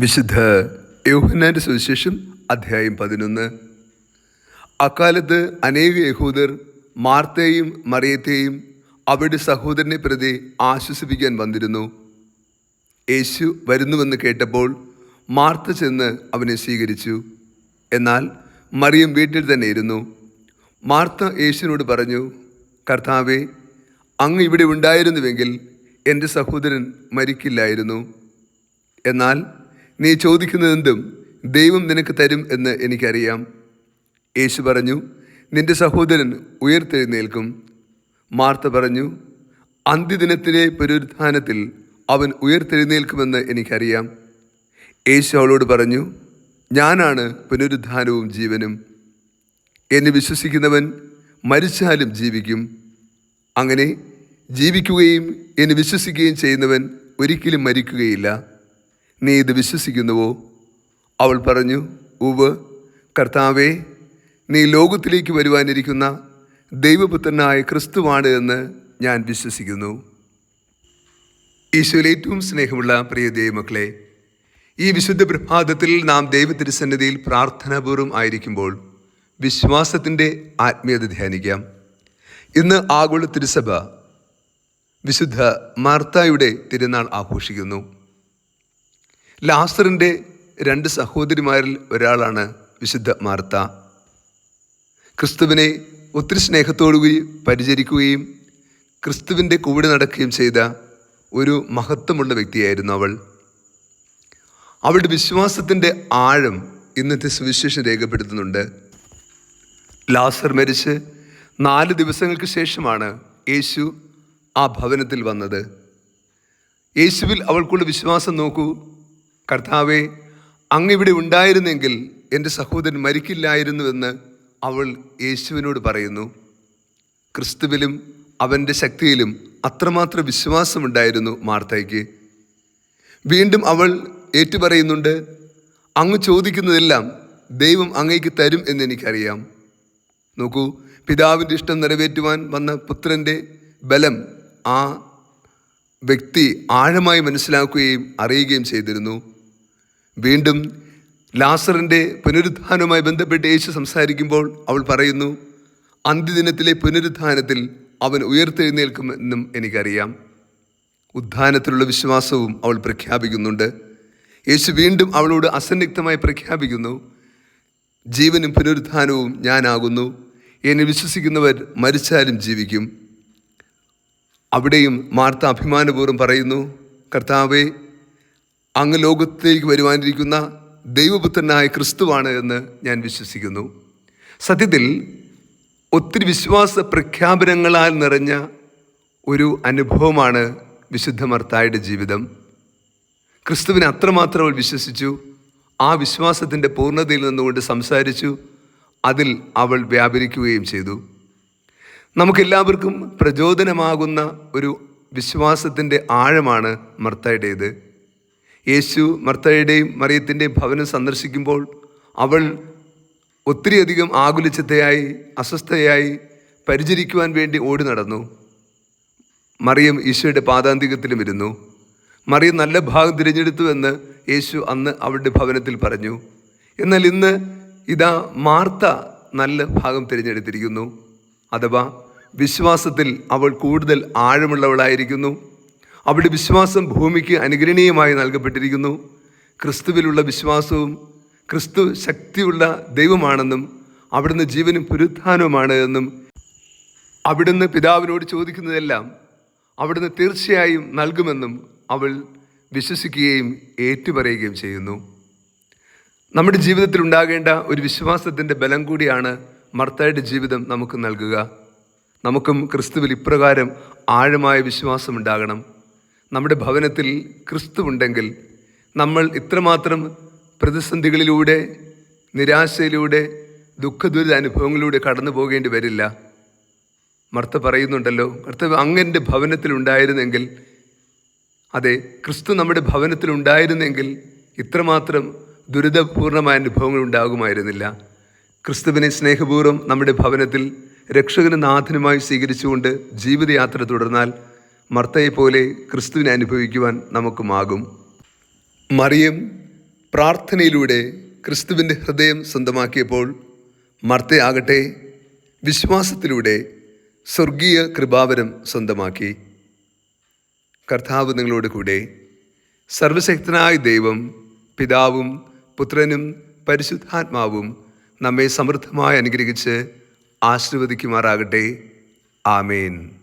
വിശുദ്ധ യോഹന്നാന്റെ സുവിശേഷം അധ്യായം 11. അക്കാലത്ത് അനേക യഹൂദർ മാർത്തയെയും മറിയത്തെയും അവരുടെ സഹോദരനെ പ്രതി ആശ്വസിപ്പിക്കാൻ വന്നിരുന്നു. യേശു വരുന്നുവെന്ന് കേട്ടപ്പോൾ മാർത്ത ചെന്ന് അവനെ സ്വീകരിച്ചു. എന്നാൽ മറിയം വീട്ടിൽ തന്നെ ഇരുന്നു. മാർത്ത യേശുവിനോട് പറഞ്ഞു, കർത്താവേ, അങ്ങ് ഇവിടെ ഉണ്ടായിരുന്നുവെങ്കിൽ എൻ്റെ സഹോദരൻ മരിക്കില്ലായിരുന്നു. എന്നാൽ നീ ചോദിക്കുന്നതെന്തും ദൈവം നിനക്ക് തരും എന്ന് എനിക്കറിയാം. യേശു പറഞ്ഞു, നിന്റെ സഹോദരൻ ഉയർത്തെഴുന്നേൽക്കും. മാർത്ത പറഞ്ഞു, അന്ത്യദിനത്തിലെ പുനരുത്ഥാനത്തിൽ അവൻ ഉയർത്തെഴുന്നേൽക്കുമെന്ന് എനിക്കറിയാം. യേശു അവളോട് പറഞ്ഞു, ഞാനാണ് പുനരുത്ഥാനവും ജീവനും. എന്നെ വിശ്വസിക്കുന്നവൻ മരിച്ചാലും ജീവിക്കും. അങ്ങനെ ജീവിക്കുകയും എന്നെ വിശ്വസിക്കുകയും ചെയ്യുന്നവൻ ഒരിക്കലും മരിക്കുകയില്ല. നീ ഇത് വിശ്വസിക്കുന്നുവോ? അവൾ പറഞ്ഞു, ഉവ്വ് കർത്താവേ, നീ ലോകത്തിലേക്ക് വരുവാനിരിക്കുന്ന ദൈവപുത്രനായ ക്രിസ്തുവാണ് എന്ന് ഞാൻ വിശ്വസിക്കുന്നു. ഈശോയിൽ ഏറ്റവും സ്നേഹമുള്ള പ്രിയ ദൈവമക്കളെ, ഈ വിശുദ്ധ പ്രഭാതത്തിൽ നാം ദൈവതിരുസന്നിധിയിൽ പ്രാർത്ഥനാപൂർവം ആയിരിക്കുമ്പോൾ വിശ്വാസത്തിൻ്റെ ആത്മീയത ധ്യാനിക്കാം. ഇന്ന് ആഗോള തിരുസഭ വിശുദ്ധ മാർത്തായുടെ തിരുനാൾ ആഘോഷിക്കുന്നു. ലാസറിൻ്റെ 2 സഹോദരിമാരിൽ ഒരാളാണ് വിശുദ്ധ മാർത്ത. ക്രിസ്തുവിനെ ഒത്തിരി സ്നേഹത്തോടുകൂടി പരിചരിക്കുകയും ക്രിസ്തുവിൻ്റെ കൂടെ നടക്കുകയും ചെയ്ത ഒരു മഹത്വമുള്ള വ്യക്തിയായിരുന്നു അവൾ. അവളുടെ വിശ്വാസത്തിൻ്റെ ആഴം ഇന്നത്തെ സുവിശേഷം രേഖപ്പെടുത്തുന്നുണ്ട്. ലാസർ മരിച്ച് 4 ദിവസങ്ങൾക്ക് ശേഷമാണ് യേശു ആ ഭവനത്തിൽ വന്നത്. യേശുവിൽ അവൾക്കുള്ള വിശ്വാസം നോക്കൂ. കർത്താവേ, അങ്ങ് ഇവിടെ ഉണ്ടായിരുന്നെങ്കിൽ എൻ്റെ സഹോദരൻ മരിക്കില്ലായിരുന്നുവെന്ന് അവൾ യേശുവിനോട് പറയുന്നു. ക്രിസ്തുവിലും അവൻ്റെ ശക്തിയിലും അത്രമാത്രം വിശ്വാസമുണ്ടായിരുന്നു മാർത്തയ്ക്ക്. വീണ്ടും അവൾ ഏറ്റുപറയുന്നുണ്ട്, അങ്ങ് ചോദിക്കുന്നതെല്ലാം ദൈവം അങ്ങേക്ക് തരും എന്നെനിക്കറിയാം. നോക്കൂ, പിതാവിൻ്റെ ഇഷ്ടം നിറവേറ്റുവാൻ വന്ന പുത്രൻ്റെ ബലം ആ വ്യക്തി ആഴമായി മനസ്സിലാക്കുകയും അറിയുകയും ചെയ്തിരുന്നു. വീണ്ടും ലാസറിൻ്റെ പുനരുത്ഥാനവുമായി ബന്ധപ്പെട്ട് യേശു സംസാരിക്കുമ്പോൾ അവൾ പറയുന്നു, അന്ത്യദിനത്തിലെ പുനരുത്ഥാനത്തിൽ അവൻ ഉയർത്തെഴുന്നേൽക്കുമെന്നും എനിക്കറിയാം. ഉത്ഥാനത്തിലുള്ള വിശ്വാസവും അവൾ പ്രഖ്യാപിക്കുന്നുണ്ട്. യേശു വീണ്ടും അവളോട് അസന്നിഗ്ധമായി പ്രഖ്യാപിക്കുന്നു, ജീവനും പുനരുത്ഥാനവും ഞാനാകുന്നു. എന്നെ വിശ്വസിക്കുന്നവർ മരിച്ചാലും ജീവിക്കും. അവിടെയും മാർത്ത അഭിമാനപൂർവ്വം പറയുന്നു, കർത്താവേ, അങ്ങ് ലോകത്തേക്ക് വരുവാനിരിക്കുന്ന ദൈവപുത്രനായ ക്രിസ്തുവാണ് എന്ന് ഞാൻ വിശ്വസിക്കുന്നു. സത്യത്തിൽ ഒത്തിരി വിശ്വാസ പ്രഖ്യാപനങ്ങളാൽ നിറഞ്ഞ ഒരു അനുഭവമാണ് വിശുദ്ധ മാർത്തായുടെ ജീവിതം. ക്രിസ്തുവിനെ അത്രമാത്രം അവൾ വിശ്വസിച്ചു. ആ വിശ്വാസത്തിൻ്റെ പൂർണ്ണതയിൽ നിന്നുകൊണ്ട് സംസാരിച്ചു. അതിൽ അവൾ വ്യാപരിക്കുകയും ചെയ്തു. നമുക്കെല്ലാവർക്കും പ്രചോദനമാകുന്ന ഒരു വിശ്വാസത്തിൻ്റെ ആഴമാണ് മാർത്തയുടേത്. യേശു മാർത്തയുടെയും മറിയത്തിൻ്റെയും ഭവനം സന്ദർശിക്കുമ്പോൾ അവൾ ഒത്തിരിയധികം ആകുലചിത്തയായി അസ്വസ്ഥയായി പരിചരിക്കുവാൻ വേണ്ടി ഓടി നടന്നു. മറിയം ഈശോയുടെ പാദാന്തികത്തിലും ഇരുന്നു. മറിയം നല്ല ഭാഗം തിരഞ്ഞെടുത്തുവെന്ന് യേശു അന്ന് അവളുടെ ഭവനത്തിൽ പറഞ്ഞു. എന്നാൽ ഇന്ന് ഇതാ മാർത്ത നല്ല ഭാഗം തിരഞ്ഞെടുത്തിരിക്കുന്നു. അഥവാ വിശ്വാസത്തിൽ അവൾ കൂടുതൽ ആഴമുള്ളവളായിരിക്കുന്നു. അവളുടെ വിശ്വാസം ഭൂമിക്ക് അനുകരണീയമായി നൽകപ്പെട്ടിരിക്കുന്നു. ക്രിസ്തുവിലുള്ള വിശ്വാസവും ക്രിസ്തു ശക്തിയുള്ള ദൈവമാണെന്നും അവിടുന്ന് ജീവനും പുനരുത്ഥാനവുമാണ് എന്നും അവിടുന്ന് പിതാവിനോട് ചോദിക്കുന്നതെല്ലാം അവിടുന്ന് തീർച്ചയായും നൽകുമെന്നും അവൾ വിശ്വസിക്കുകയും ഏറ്റുപറയുകയും ചെയ്യുന്നു. നമ്മുടെ ജീവിതത്തിൽ ഉണ്ടാകേണ്ട ഒരു വിശ്വാസത്തിൻ്റെ ബലം കൂടിയാണ് മാർത്തയുടെ ജീവിതം നമുക്ക് നൽകുക. നമുക്കും ക്രിസ്തുവിൽ ഇപ്രകാരം ആഴമായ വിശ്വാസമുണ്ടാകണം. നമ്മുടെ ഭവനത്തിൽ ക്രിസ്തു ഉണ്ടെങ്കിൽ നമ്മൾ ഇത്രമാത്രം പ്രതിസന്ധികളിലൂടെ, നിരാശയിലൂടെ, ദുഃഖദുരിത അനുഭവങ്ങളിലൂടെ കടന്നു പോകേണ്ടി വരില്ല. മാർത്ത പറയുന്നുണ്ടല്ലോ, കർത്താവ് അങ്ങൻ്റെ ഭവനത്തിലുണ്ടായിരുന്നെങ്കിൽ, അതെ, ക്രിസ്തു നമ്മുടെ ഭവനത്തിലുണ്ടായിരുന്നെങ്കിൽ ഇത്രമാത്രം ദുരിതപൂർണമായ അനുഭവങ്ങൾ ഉണ്ടാകുമായിരുന്നില്ല. ക്രിസ്തുവിനെ സ്നേഹപൂർവ്വം നമ്മുടെ ഭവനത്തിൽ രക്ഷകനും നാഥനുമായി സ്വീകരിച്ചുകൊണ്ട് ജീവിതയാത്ര തുടർന്നാൽ മർത്തയെപ്പോലെ ക്രിസ്തുവിനെ അനുഭവിക്കുവാൻ നമുക്കുമാകും. മറിയം പ്രാർത്ഥനയിലൂടെ ക്രിസ്തുവിൻ്റെ ഹൃദയം സ്വന്തമാക്കിയപ്പോൾ മർത്തയാകട്ടെ വിശ്വാസത്തിലൂടെ സ്വർഗീയ കൃപാവരം സ്വന്തമാക്കി. കർത്താവ് നിങ്ങളോട് കൂടെ. സർവശക്തനായ ദൈവം പിതാവും പുത്രനും പരിശുദ്ധാത്മാവും നമ്മെ സമൃദ്ധമായി അനുഗ്രഹിച്ച് ആശീർവദിക്കുമാറാകട്ടെ. ആമേൻ.